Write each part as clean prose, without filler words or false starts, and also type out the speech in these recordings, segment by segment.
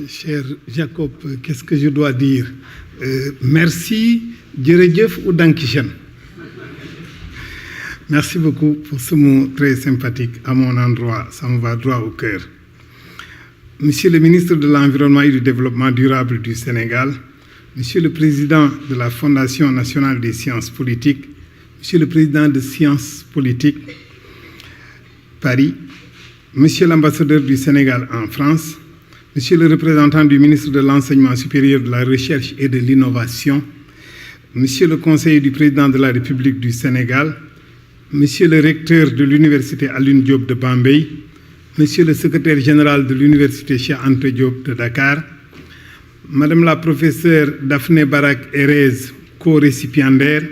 Cher Jacob, qu'est-ce que je dois dire? Merci, jërëjëf ou Dankeschön. Merci beaucoup pour ce mot très sympathique à mon endroit, ça me va droit au cœur. Monsieur le ministre de l'Environnement et du Développement durable du Sénégal, Monsieur le Président de la Fondation nationale des sciences politiques, Monsieur le Président de Sciences politiques, Paris, Monsieur l'ambassadeur du Sénégal en France, Monsieur le représentant du ministre de l'Enseignement supérieur, de la Recherche et de l'Innovation, Monsieur le conseiller du Président de la République du Sénégal, Monsieur le recteur de l'Université Alioune Diop de Bambey, Monsieur le secrétaire général de l'Université Cheikh Anta Diop de Dakar, Madame la professeure Daphné Barak Erez, co-récipiendaire,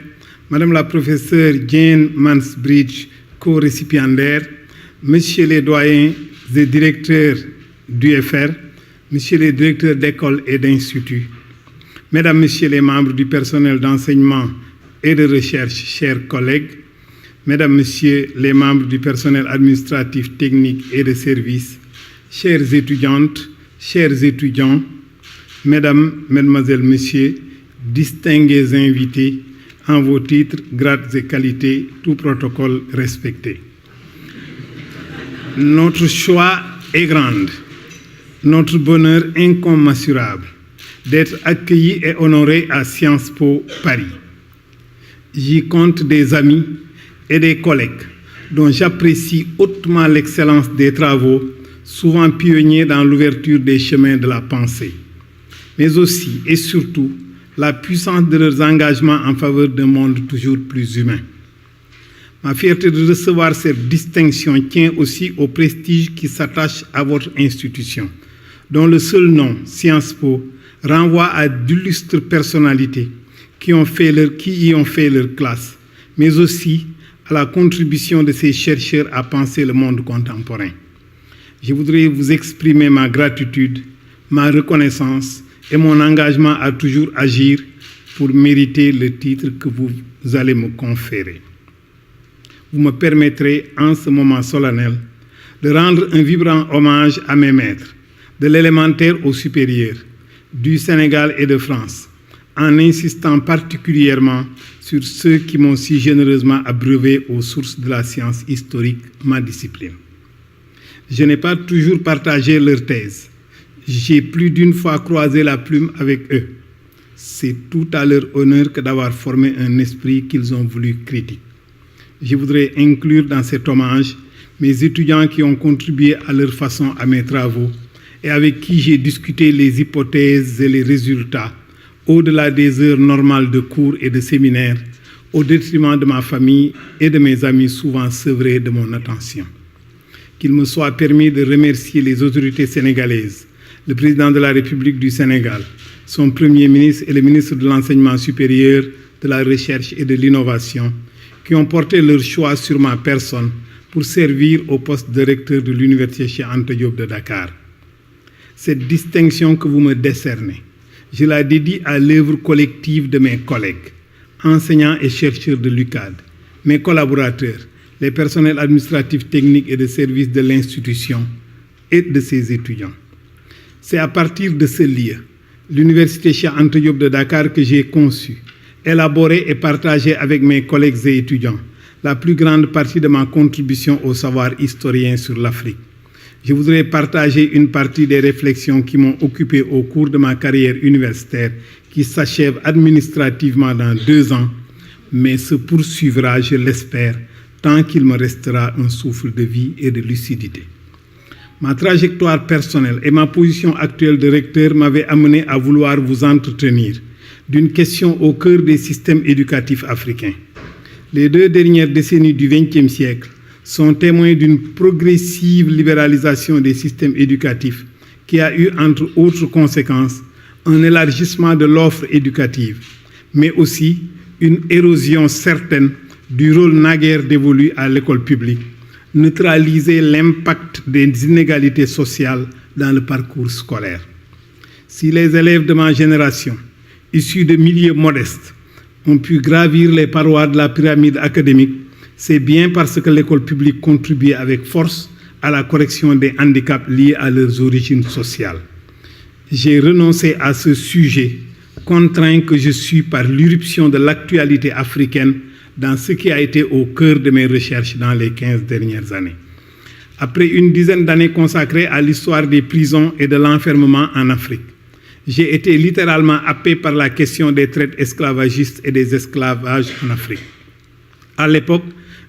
Madame la professeure Jane Mansbridge, co-récipiendaire, Messieurs les doyens et directeurs d'UFR, Messieurs les directeurs d'écoles et d'instituts, Mesdames, Messieurs les membres du personnel d'enseignement et de recherche, chers collègues, Mesdames, Messieurs les membres du personnel administratif, technique et de service, chères étudiantes, chers étudiants, Mesdames, Mesdemoiselles, Messieurs, distingués invités, en vos titres, grades et qualités, tout protocole respecté. Notre joie est grande, notre bonheur incommensurable d'être accueillis et honorés à Sciences Po Paris. J'y compte des amis et des collègues dont j'apprécie hautement l'excellence des travaux, souvent pionniers dans l'ouverture des chemins de la pensée, mais aussi et surtout la puissance de leurs engagements en faveur d'un monde toujours plus humain. Ma fierté de recevoir cette distinction tient aussi au prestige qui s'attache à votre institution, dont le seul nom, Sciences Po, renvoie à d'illustres personnalités qui y ont fait leur classe, mais aussi à la contribution de ces chercheurs à penser le monde contemporain. Je voudrais vous exprimer ma gratitude, ma reconnaissance et mon engagement à toujours agir pour mériter le titre que vous allez me conférer. Vous me permettrez, en ce moment solennel, de rendre un vibrant hommage à mes maîtres, de l'élémentaire au supérieur, du Sénégal et de France, en insistant particulièrement sur ceux qui m'ont si généreusement abreuvé aux sources de la science historique, ma discipline. Je n'ai pas toujours partagé leur thèse. J'ai plus d'une fois croisé la plume avec eux. C'est tout à leur honneur que d'avoir formé un esprit qu'ils ont voulu critique. Je voudrais inclure dans cet hommage mes étudiants qui ont contribué à leur façon à mes travaux et avec qui j'ai discuté les hypothèses et les résultats au-delà des heures normales de cours et de séminaires, au détriment de ma famille et de mes amis souvent sevrés de mon attention. Qu'il me soit permis de remercier les autorités sénégalaises, le président de la République du Sénégal, son premier ministre et le ministre de l'Enseignement supérieur, de la Recherche et de l'Innovation, qui ont porté leur choix sur ma personne pour servir au poste de recteur de l'Université Cheikh Anta Diop de Dakar. Cette distinction que vous me décernez, je la dédie à l'œuvre collective de mes collègues, enseignants et chercheurs de l'UCAD, mes collaborateurs, les personnels administratifs, techniques et de services de l'institution et de ses étudiants. C'est à partir de ce lieu, l'Université Cheikh Anta Diop de Dakar, que j'ai conçu, élaboré et partagé avec mes collègues et étudiants la plus grande partie de ma contribution au savoir historien sur l'Afrique. Je voudrais partager une partie des réflexions qui m'ont occupé au cours de ma carrière universitaire, qui s'achève administrativement dans 2 ans, mais se poursuivra, je l'espère, tant qu'il me restera un souffle de vie et de lucidité. Ma trajectoire personnelle et ma position actuelle de recteur m'avaient amené à vouloir vous entretenir d'une question au cœur des systèmes éducatifs africains. Les 2 dernières décennies du XXe siècle sont témoins d'une progressive libéralisation des systèmes éducatifs qui a eu, entre autres conséquences, un élargissement de l'offre éducative, mais aussi une érosion certaine du rôle naguère dévolu à l'école publique, neutraliser l'impact des inégalités sociales dans le parcours scolaire. Si les élèves de ma génération, issus de milieux modestes, ont pu gravir les parois de la pyramide académique, c'est bien parce que l'école publique contribue avec force à la correction des handicaps liés à leurs origines sociales. j'ai renoncé à ce sujet, contraint que je suis par l'irruption de l'actualité africaine dans ce qui a été au cœur de mes recherches dans les 15 dernières années. Après une dizaine d'années consacrées à l'histoire des prisons et de l'enfermement en Afrique, j'ai été littéralement happé par la question des traites esclavagistes et des esclavages en Afrique. À l'époque,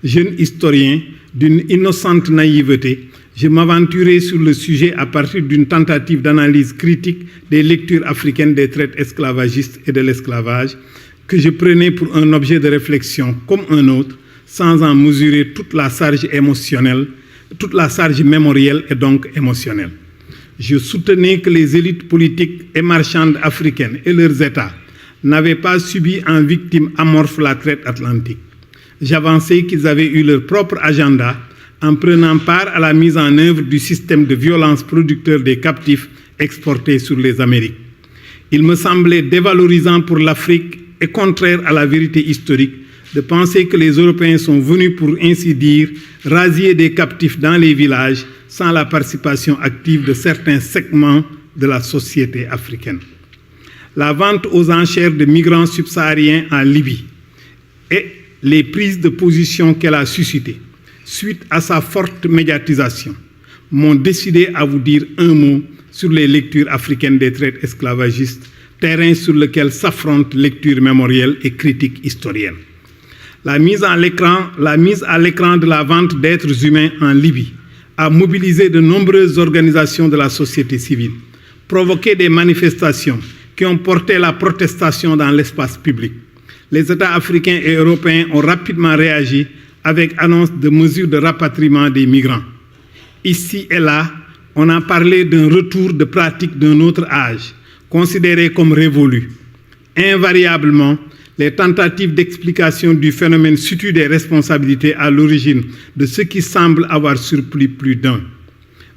jeune historien d'une innocente naïveté, je m'aventurais sur le sujet à partir d'une tentative d'analyse critique des lectures africaines des traites esclavagistes et de l'esclavage, que je prenais pour un objet de réflexion comme un autre, sans en mesurer toute la charge émotionnelle, toute la charge mémorielle et donc émotionnelle. Je soutenais que les élites politiques et marchandes africaines et leurs États n'avaient pas subi en victime amorphe la traite atlantique. J'avançais qu'ils avaient eu leur propre agenda en prenant part à la mise en œuvre du système de violence producteur des captifs exportés sur les Amériques. Il me semblait dévalorisant pour l'Afrique et contraire à la vérité historique de penser que les Européens sont venus, pour ainsi dire, rasier des captifs dans les villages sans la participation active de certains segments de la société africaine. La vente aux enchères de migrants subsahariens en Libye et les prises de position qu'elle a suscitées, suite à sa forte médiatisation, m'ont décidé à vous dire un mot sur les lectures africaines des traites esclavagistes, terrain sur lequel s'affrontent lectures mémorielles et critiques historiennes. La mise à l'écran de la vente d'êtres humains en Libye a mobilisé de nombreuses organisations de la société civile, provoqué des manifestations qui ont porté la protestation dans l'espace public. Les États africains et européens ont rapidement réagi avec annonce de mesures de rapatriement des migrants. Ici et là, on a parlé d'un retour de pratiques d'un autre âge, considéré comme révolu. Invariablement, les tentatives d'explication du phénomène situent des responsabilités à l'origine de ce qui semble avoir surpris plus d'un.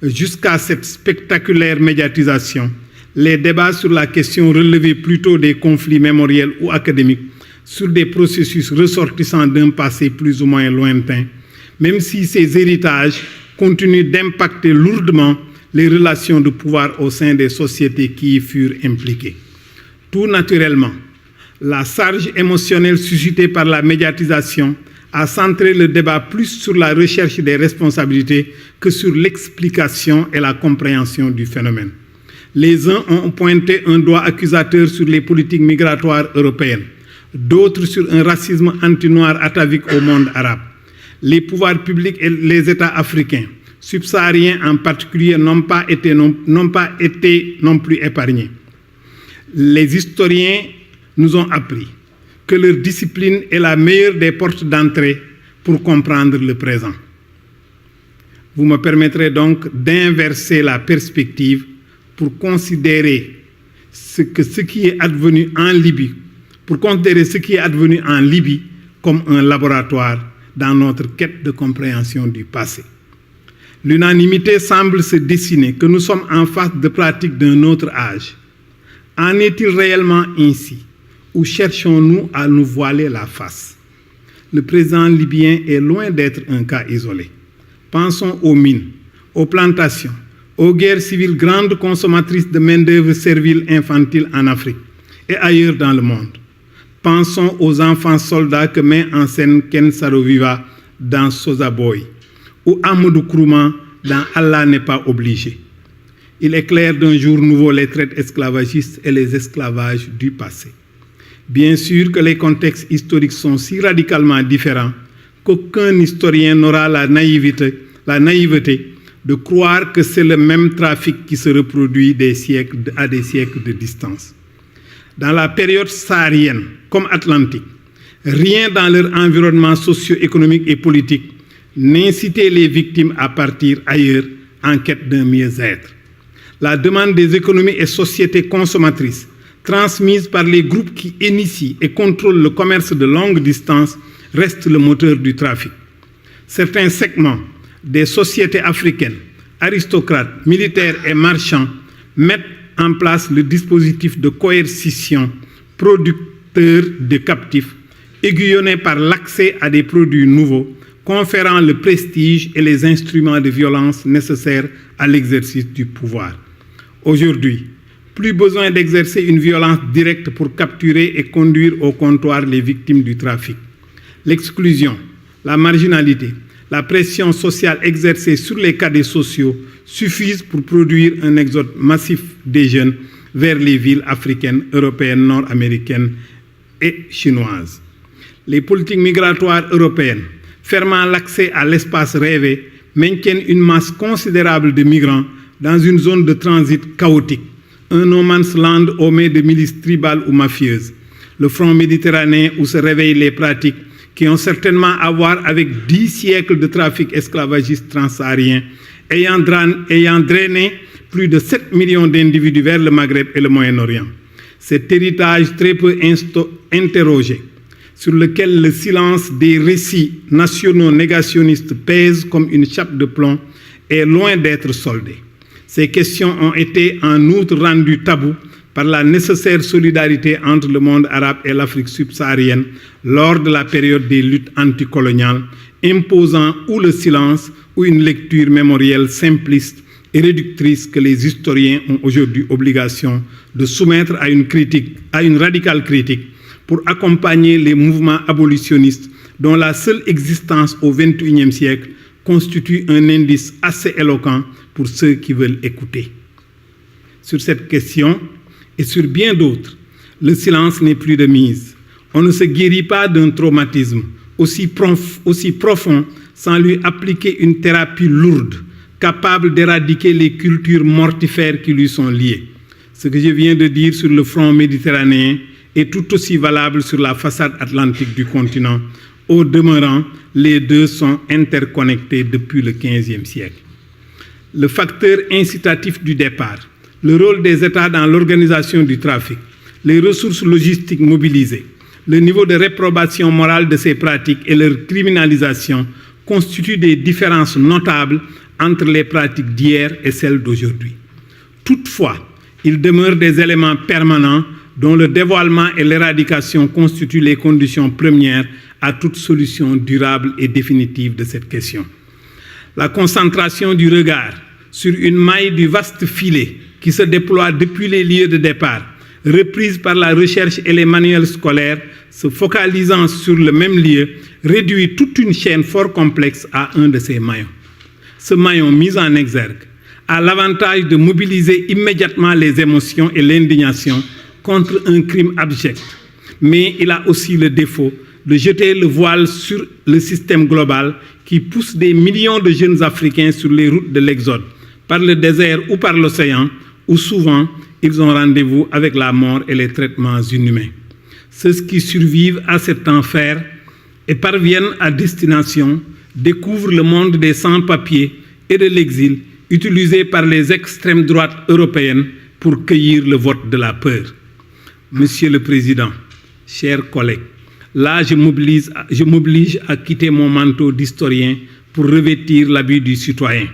Jusqu'à cette spectaculaire médiatisation, les débats sur la question relevaient plutôt des conflits mémoriels ou académiques sur des processus ressortissant d'un passé plus ou moins lointain, même si ces héritages continuent d'impacter lourdement les relations de pouvoir au sein des sociétés qui y furent impliquées. Tout naturellement, la charge émotionnelle suscitée par la médiatisation a centré le débat plus sur la recherche des responsabilités que sur l'explication et la compréhension du phénomène. Les uns ont pointé un doigt accusateur sur les politiques migratoires européennes, d'autres sur un racisme anti-noir atavique au monde arabe. Les pouvoirs publics et les États africains, subsahariens en particulier, n'ont pas été non plus épargnés. Les historiens nous ont appris que leur discipline est la meilleure des portes d'entrée pour comprendre le présent. Vous me permettrez donc d'inverser la perspective pour considérer ce qui est advenu en Libye, comme un laboratoire dans notre quête de compréhension du passé. L'unanimité semble se dessiner que nous sommes en face de pratiques d'un autre âge. En est-il réellement ainsi, ou cherchons-nous à nous voiler la face? Le président libyen est loin d'être un cas isolé. Pensons aux mines, aux plantations, aux guerres civiles grandes consommatrices de main-d'œuvre servile infantile en Afrique et ailleurs dans le monde. Pensons aux enfants soldats que met en scène Ken Saro-Wiwa dans Sosa Boy ou Amadou Kourouma dans Allah n'est pas obligé. Il éclaire d'un jour nouveau les traites esclavagistes et les esclavages du passé. Bien sûr que les contextes historiques sont si radicalement différents qu'aucun historien n'aura la naïveté de croire que c'est le même trafic qui se reproduit à des siècles de distance. Dans la période saharienne comme atlantique, rien dans leur environnement socio-économique et politique n'incitait les victimes à partir ailleurs en quête d'un mieux-être. La demande des économies et sociétés consommatrices, transmise par les groupes qui initient et contrôlent le commerce de longue distance, reste le moteur du trafic. Certains segments des sociétés africaines, aristocrates, militaires et marchands, mettent en place le dispositif de coercition producteur de captifs, aiguillonné par l'accès à des produits nouveaux, conférant le prestige et les instruments de violence nécessaires à l'exercice du pouvoir. Aujourd'hui, Plus besoin d'exercer une violence directe pour capturer et conduire au comptoir les victimes du trafic. L'exclusion, la marginalité, la pression sociale exercée sur les cadres sociaux suffisent pour produire un exode massif des jeunes vers les villes africaines, européennes, nord-américaines et chinoises. Les politiques migratoires européennes, fermant l'accès à l'espace rêvé, maintiennent une masse considérable de migrants dans une zone de transit chaotique, un no man's land aux mains de milices tribales ou mafieuses, le front méditerranéen où se réveillent les pratiques qui ont certainement à voir avec 10 siècles de trafic esclavagiste transsaharien, ayant drainé plus de 7 millions d'individus vers le Maghreb et le Moyen-Orient. Cet héritage très peu interrogé, sur lequel le silence des récits nationaux négationnistes pèse comme une chape de plomb, est loin d'être soldé. Ces questions ont été en outre rendues taboues par la nécessaire solidarité entre le monde arabe et l'Afrique subsaharienne lors de la période des luttes anticoloniales, imposant ou le silence ou une lecture mémorielle simpliste et réductrice que les historiens ont aujourd'hui obligation de soumettre à une radicale critique pour accompagner les mouvements abolitionnistes dont la seule existence au XXIe siècle constitue un indice assez éloquent pour ceux qui veulent écouter. Sur cette question, et sur bien d'autres, le silence n'est plus de mise. On ne se guérit pas d'un traumatisme aussi profond sans lui appliquer une thérapie lourde, capable d'éradiquer les cultures mortifères qui lui sont liées. Ce que je viens de dire sur le front méditerranéen est tout aussi valable sur la façade atlantique du continent. Au demeurant, les deux sont interconnectés depuis le XVe siècle. Le facteur incitatif du départ, le rôle des États dans l'organisation du trafic, les ressources logistiques mobilisées, le niveau de réprobation morale de ces pratiques et leur criminalisation constituent des différences notables entre les pratiques d'hier et celles d'aujourd'hui. Toutefois, il demeure des éléments permanents dont le dévoilement et l'éradication constituent les conditions premières à toute solution durable et définitive de cette question. La concentration du regard sur une maille du vaste filet qui se déploie depuis les lieux de départ, reprise par la recherche et les manuels scolaires, se focalisant sur le même lieu, réduit toute une chaîne fort complexe à un de ces maillons. Ce maillon mis en exergue a l'avantage de mobiliser immédiatement les émotions et l'indignation contre un crime abject, mais il a aussi le défaut de jeter le voile sur le système global qui pousse des millions de jeunes Africains sur les routes de l'exode, par le désert ou par l'océan, où souvent ils ont rendez-vous avec la mort et les traitements inhumains. Ceux qui survivent à cet enfer et parviennent à destination découvrent le monde des sans-papiers et de l'exil utilisé par les extrêmes droites européennes pour cueillir le vote de la peur. Monsieur le Président, chers collègues, là je m'oblige à quitter mon manteau d'historien pour revêtir l'habit du citoyen.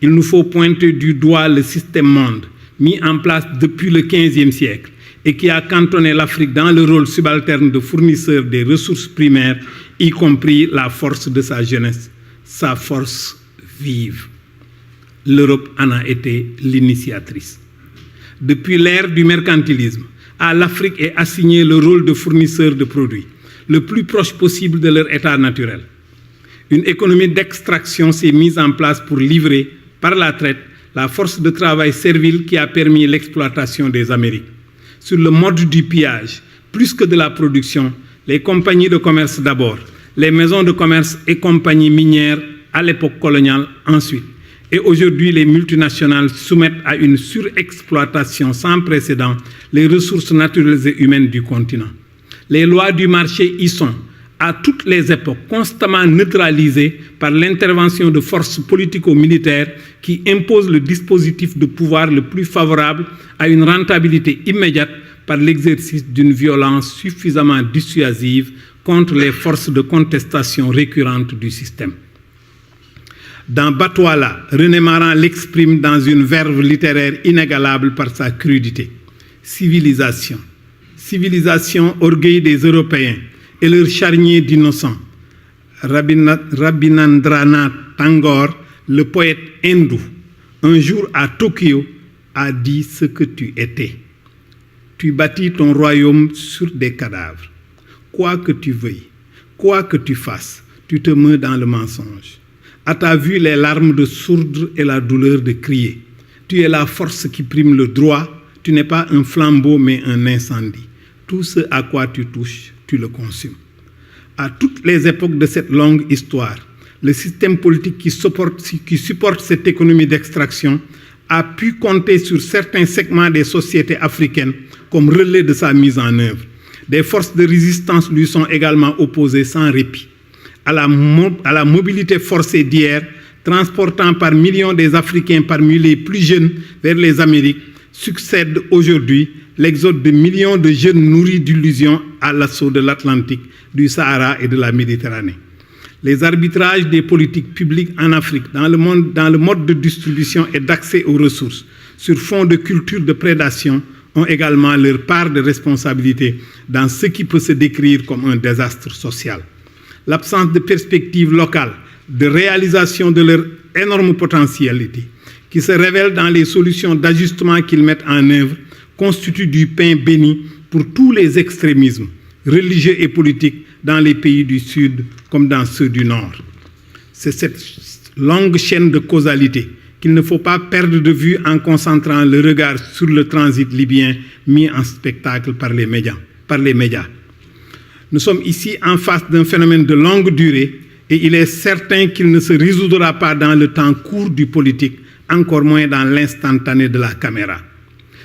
Il nous faut pointer du doigt le système monde mis en place depuis le XVe siècle et qui a cantonné l'Afrique dans le rôle subalterne de fournisseur des ressources primaires, y compris la force de sa jeunesse, sa force vive. L'Europe en a été l'initiatrice. Depuis l'ère du mercantilisme, à l'Afrique est assigné le rôle de fournisseur de produits, le plus proche possible de leur état naturel. Une économie d'extraction s'est mise en place pour livrer, par la traite, la force de travail servile qui a permis l'exploitation des Amériques. Sur le mode du pillage, plus que de la production, les compagnies de commerce d'abord, les maisons de commerce et compagnies minières à l'époque coloniale ensuite. Et aujourd'hui, les multinationales soumettent à une surexploitation sans précédent les ressources naturelles et humaines du continent. Les lois du marché y sont, à toutes les époques, constamment neutralisées par l'intervention de forces politico-militaires qui imposent le dispositif de pouvoir le plus favorable à une rentabilité immédiate par l'exercice d'une violence suffisamment dissuasive contre les forces de contestation récurrentes du système. Dans Batouala, René Maran l'exprime dans une verve littéraire inégalable par sa crudité. Civilisation. Civilisation, orgueil des Européens et leur charnier d'innocents. Rabindranath Tagore, le poète hindou, un jour à Tokyo, a dit ce que tu étais. Tu bâtis ton royaume sur des cadavres. Quoi que tu veuilles, quoi que tu fasses, tu te meus dans le mensonge. À ta vue, les larmes de sourdre et la douleur de crier. Tu es la force qui prime le droit. Tu n'es pas un flambeau, mais un incendie. Tout ce à quoi tu touches, tu le consumes. À toutes les époques de cette longue histoire, le système politique qui supporte cette économie d'extraction a pu compter sur certains segments des sociétés africaines comme relais de sa mise en œuvre. Des forces de résistance lui sont également opposées sans répit. À la mobilité forcée d'hier, transportant par millions des Africains parmi les plus jeunes vers les Amériques, succède aujourd'hui l'exode de millions de jeunes nourris d'illusions à l'assaut de l'Atlantique, du Sahara et de la Méditerranée. Les arbitrages des politiques publiques en Afrique dans le mode de distribution et d'accès aux ressources sur fond de culture de prédation ont également leur part de responsabilité dans ce qui peut se décrire comme un désastre social. L'absence de perspectives locales, de réalisation de leur énorme potentialité, qui se révèle dans les solutions d'ajustement qu'ils mettent en œuvre, constitue du pain béni pour tous les extrémismes, religieux et politiques, dans les pays du Sud comme dans ceux du Nord. C'est cette longue chaîne de causalité qu'il ne faut pas perdre de vue en concentrant le regard sur le transit libyen mis en spectacle par les médias. Nous sommes ici en face d'un phénomène de longue durée et il est certain qu'il ne se résoudra pas dans le temps court du politique, encore moins dans l'instantané de la caméra.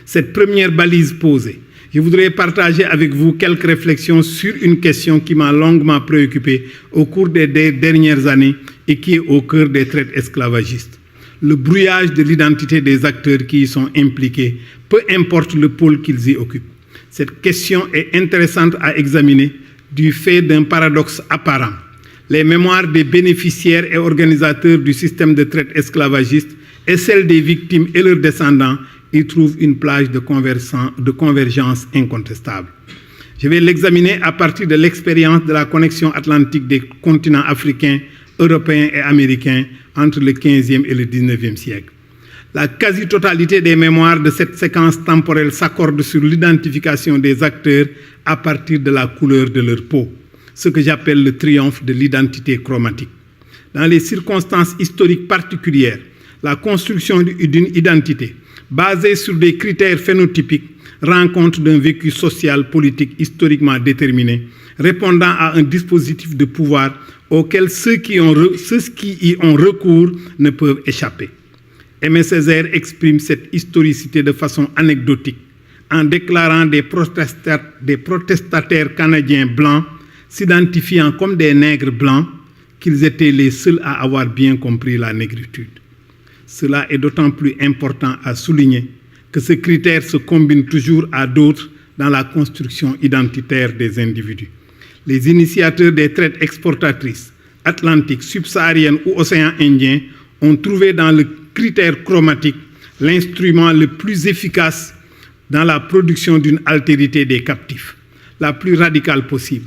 Cette première balise posée, je voudrais partager avec vous quelques réflexions sur une question qui m'a longuement préoccupé au cours des dernières années et qui est au cœur des traites esclavagistes. Le brouillage de l'identité des acteurs qui y sont impliqués, peu importe le pôle qu'ils y occupent. Cette question est intéressante à examiner du fait d'un paradoxe apparent. Les mémoires des bénéficiaires et organisateurs du système de traite esclavagiste et celles des victimes et leurs descendants y trouvent une plage de convergence incontestable. Je vais l'examiner à partir de l'expérience de la connexion atlantique des continents africains, européens et américains entre le XVe et le XIXe siècle. La quasi-totalité des mémoires de cette séquence temporelle s'accorde sur l'identification des acteurs à partir de la couleur de leur peau, ce que j'appelle le triomphe de l'identité chromatique. Dans les circonstances historiques particulières, la construction d'une identité basée sur des critères phénotypiques rend compte d'un vécu social, politique, historiquement déterminé, répondant à un dispositif de pouvoir auquel ceux qui y ont recours ne peuvent échapper. Aimé Césaire exprime cette historicité de façon anecdotique en déclarant des protestataires canadiens blancs s'identifiant comme des nègres blancs qu'ils étaient les seuls à avoir bien compris la négritude. Cela est d'autant plus important à souligner que ce critère se combine toujours à d'autres dans la construction identitaire des individus. Les initiateurs des traites exportatrices, atlantiques, subsahariennes ou océan Indien ont trouvé dans le critère chromatique l'instrument le plus efficace dans la production d'une altérité des captifs, la plus radicale possible.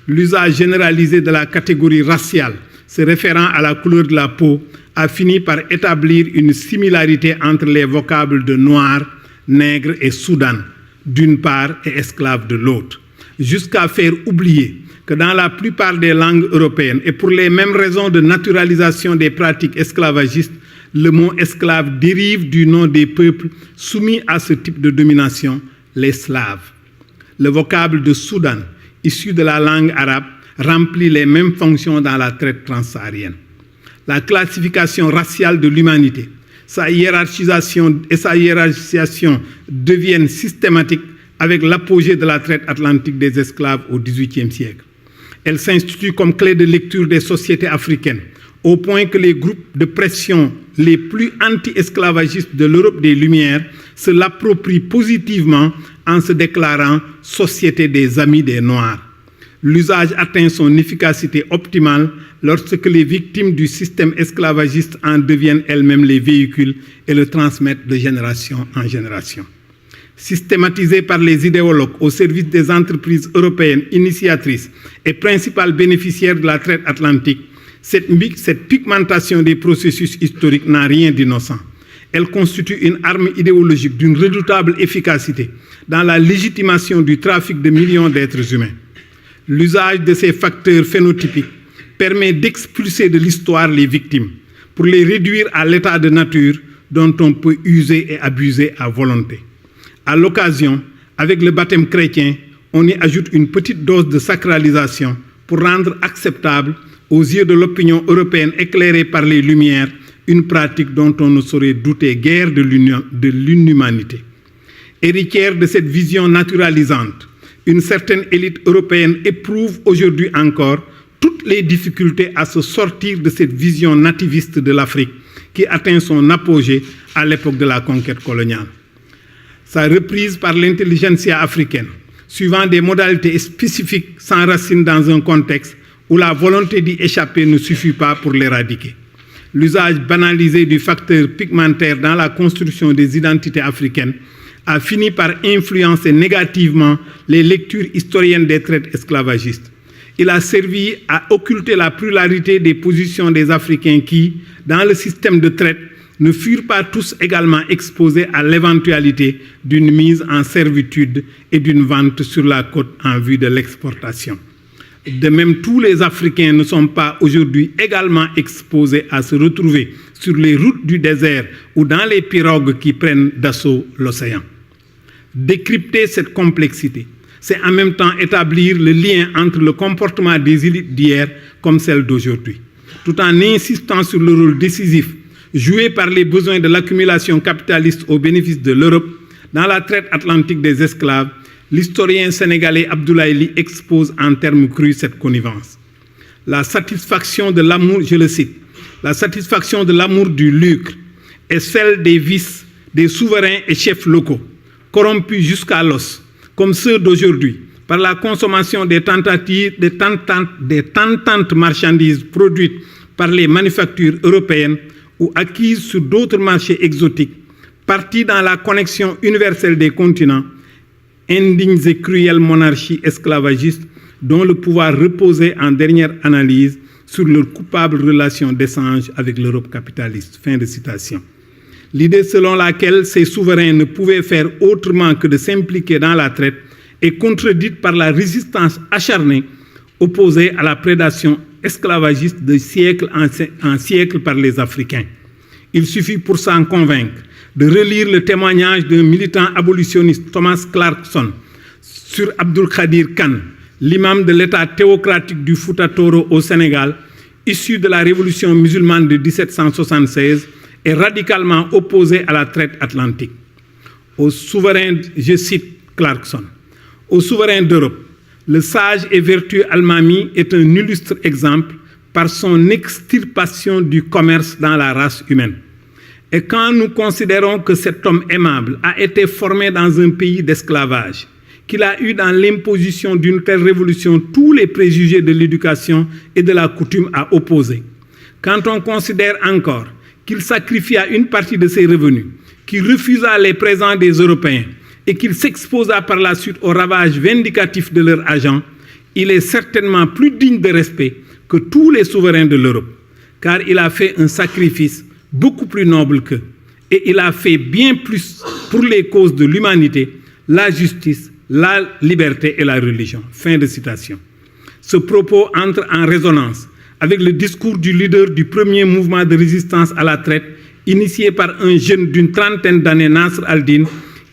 L'usage généralisé de la catégorie raciale se référant à la couleur de la peau a fini par établir une similarité entre les vocables de noir, nègre et soudan, d'une part, et esclave de l'autre, jusqu'à faire oublier que dans la plupart des langues européennes, et pour les mêmes raisons de naturalisation des pratiques esclavagistes, le mot esclave dérive du nom des peuples soumis à ce type de domination, les Slaves. Le vocable de Soudan, issu de la langue arabe, remplit les mêmes fonctions dans la traite transsaharienne. La classification raciale de l'humanité, sa hiérarchisation deviennent systématiques avec l'apogée de la traite atlantique des esclaves au XVIIIe siècle. Elle s'institue comme clé de lecture des sociétés africaines, au point que les groupes de pression les plus anti-esclavagistes de l'Europe des Lumières se l'approprient positivement en se déclarant « société des amis des Noirs ». L'usage atteint son efficacité optimale lorsque les victimes du système esclavagiste en deviennent elles-mêmes les véhicules et le transmettent de génération en génération. Systématisée par les idéologues au service des entreprises européennes initiatrices et principales bénéficiaires de la traite atlantique, cette pigmentation des processus historiques n'a rien d'innocent. elle constitue une arme idéologique d'une redoutable efficacité dans la légitimation du trafic de millions d'êtres humains. L'usage de ces facteurs phénotypiques permet d'expulser de l'histoire les victimes pour les réduire à l'état de nature dont on peut user et abuser à volonté. À l'occasion, avec le baptême chrétien, on y ajoute une petite dose de sacralisation pour rendre acceptable aux yeux de l'opinion européenne éclairée par les Lumières une pratique dont on ne saurait douter guère de l'inhumanité. Héritière de cette vision naturalisante, une certaine élite européenne éprouve aujourd'hui encore toutes les difficultés à se sortir de cette vision nativiste de l'Afrique qui atteint son apogée à l'époque de la conquête coloniale. Sa reprise par l'intelligentsia africaine, suivant des modalités spécifiques, s'enracine dans un contexte où la volonté d'y échapper ne suffit pas pour l'éradiquer. L'usage banalisé du facteur pigmentaire dans la construction des identités africaines a fini par influencer négativement les lectures historiennes des traites esclavagistes. Il a servi à occulter la pluralité des positions des Africains qui, dans le système de traite, ne furent pas tous également exposés à l'éventualité d'une mise en servitude et d'une vente sur la côte en vue de l'exportation. De même, tous les Africains ne sont pas aujourd'hui également exposés à se retrouver sur les routes du désert ou dans les pirogues qui prennent d'assaut l'océan. Décrypter cette complexité, c'est en même temps établir le lien entre le comportement des élites d'hier comme celle d'aujourd'hui, tout en insistant sur le rôle décisif joué par les besoins de l'accumulation capitaliste au bénéfice de l'Europe dans la traite atlantique des esclaves. L'historien sénégalais Abdoulaye Ly expose en termes crus cette connivence. La satisfaction de l'amour, je le cite, la satisfaction de l'amour du lucre est celle des vices des souverains et chefs locaux, corrompus jusqu'à l'os, comme ceux d'aujourd'hui, par la consommation des tentantes marchandises produites par les manufactures européennes ou acquises sur d'autres marchés exotiques, parties dans la connexion universelle des continents, indignes et cruelles monarchies esclavagistes dont le pouvoir reposait en dernière analyse sur leur coupable relation d'échange avec l'Europe capitaliste. Fin de citation. L'idée selon laquelle ces souverains ne pouvaient faire autrement que de s'impliquer dans la traite est contredite par la résistance acharnée opposée à la prédation esclavagiste de siècle en siècle par les Africains. Il suffit pour s'en convaincre de relire le témoignage d'un militant abolitionniste, Thomas Clarkson, sur Abdul Khadir Khan, l'imam de l'État théocratique du Fouta Toro au Sénégal, issu de la révolution musulmane de 1776, est radicalement opposé à la traite atlantique. Aux souverains, je cite Clarkson, aux souverains d'Europe, le sage et vertueux Almami est un illustre exemple par son extirpation du commerce dans la race humaine. Et quand nous considérons que cet homme aimable a été formé dans un pays d'esclavage, qu'il a eu dans l'imposition d'une telle révolution tous les préjugés de l'éducation et de la coutume à opposer, quand on considère encore qu'il sacrifia une partie de ses revenus, qu'il refusa les présents des Européens et qu'il s'exposa par la suite aux ravages vindicatifs de leurs agents, il est certainement plus digne de respect que tous les souverains de l'Europe, car il a fait un sacrifice beaucoup plus noble qu'eux, et il a fait bien plus pour les causes de l'humanité, la justice, la liberté et la religion. Fin de citation. Ce propos entre en résonance avec le discours du leader du premier mouvement de résistance à la traite, initié par un jeune d'une trentaine d'années, Nasr al-Din,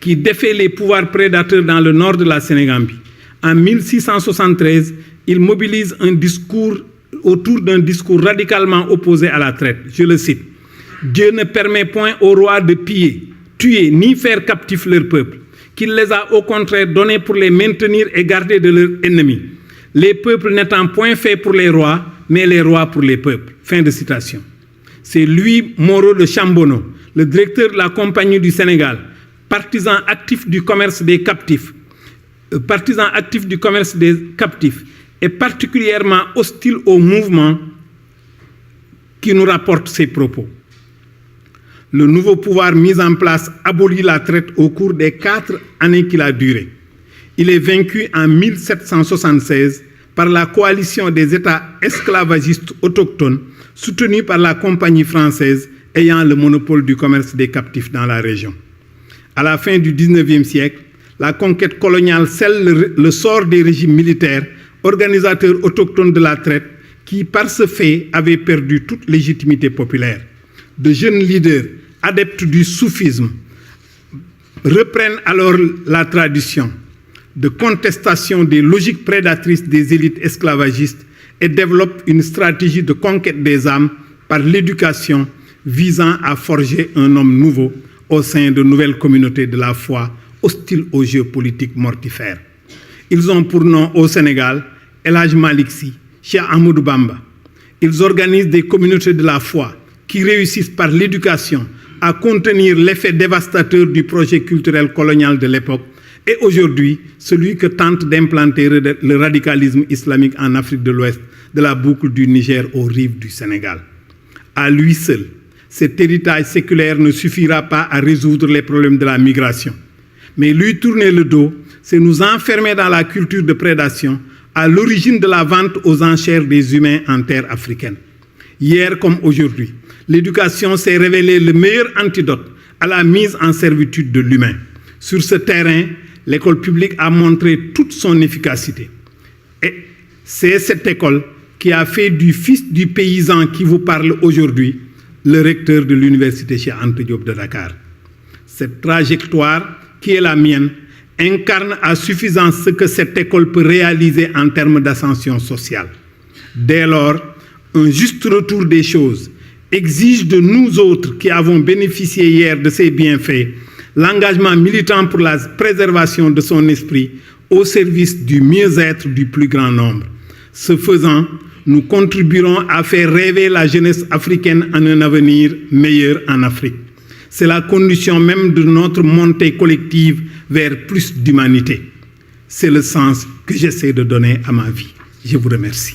qui défait les pouvoirs prédateurs dans le nord de la Sénégambie. En 1673, il mobilise un discours autour d'un discours radicalement opposé à la traite. Je le cite. Dieu ne permet point aux rois de piller, tuer ni faire captif leur peuple, qu'il les a au contraire donnés pour les maintenir et garder de leurs ennemis. Les peuples n'étant point faits pour les rois, mais les rois pour les peuples. Fin de citation. C'est Louis Moreau de Chambono, le directeur de la Compagnie du Sénégal, partisan actif du commerce des captifs, et particulièrement hostile au mouvement qui nous rapporte ces propos. Le nouveau pouvoir mis en place abolit la traite au cours des 4 années qu'il a duré. Il est vaincu en 1776 par la coalition des États esclavagistes autochtones soutenus par la Compagnie française ayant le monopole du commerce des captifs dans la région. À la fin du XIXe siècle, la conquête coloniale scelle le sort des régimes militaires, organisateurs autochtones de la traite, qui, par ce fait, avaient perdu toute légitimité populaire. De jeunes leaders, adeptes du soufisme, reprennent alors la tradition de contestation des logiques prédatrices des élites esclavagistes et développent une stratégie de conquête des âmes par l'éducation visant à forger un homme nouveau au sein de nouvelles communautés de la foi hostiles aux jeux politiques mortifères. Ils ont pour nom au Sénégal El Hadj Malick Sy, Cheikh Ahmadou Bamba. Ils organisent des communautés de la foi qui réussissent par l'éducation à contenir l'effet dévastateur du projet culturel colonial de l'époque et aujourd'hui celui que tente d'implanter le radicalisme islamique en Afrique de l'Ouest, de la boucle du Niger aux rives du Sénégal. À lui seul, cet héritage séculaire ne suffira pas à résoudre les problèmes de la migration. Mais lui tourner le dos, c'est nous enfermer dans la culture de prédation à l'origine de la vente aux enchères des humains en terre africaine. Hier comme aujourd'hui, l'éducation s'est révélée le meilleur antidote à la mise en servitude de l'humain. Sur ce terrain, l'école publique a montré toute son efficacité. Et c'est cette école qui a fait du fils du paysan qui vous parle aujourd'hui le recteur de l'université Cheikh Anta Diop de Dakar. Cette trajectoire, qui est la mienne, incarne à suffisance ce que cette école peut réaliser en termes d'ascension sociale. Dès lors, un juste retour des choses exige de nous autres qui avons bénéficié hier de ces bienfaits l'engagement militant pour la préservation de son esprit au service du mieux-être du plus grand nombre. Ce faisant, nous contribuerons à faire rêver la jeunesse africaine en un avenir meilleur en Afrique. C'est la condition même de notre montée collective vers plus d'humanité. C'est le sens que j'essaie de donner à ma vie. Je vous remercie.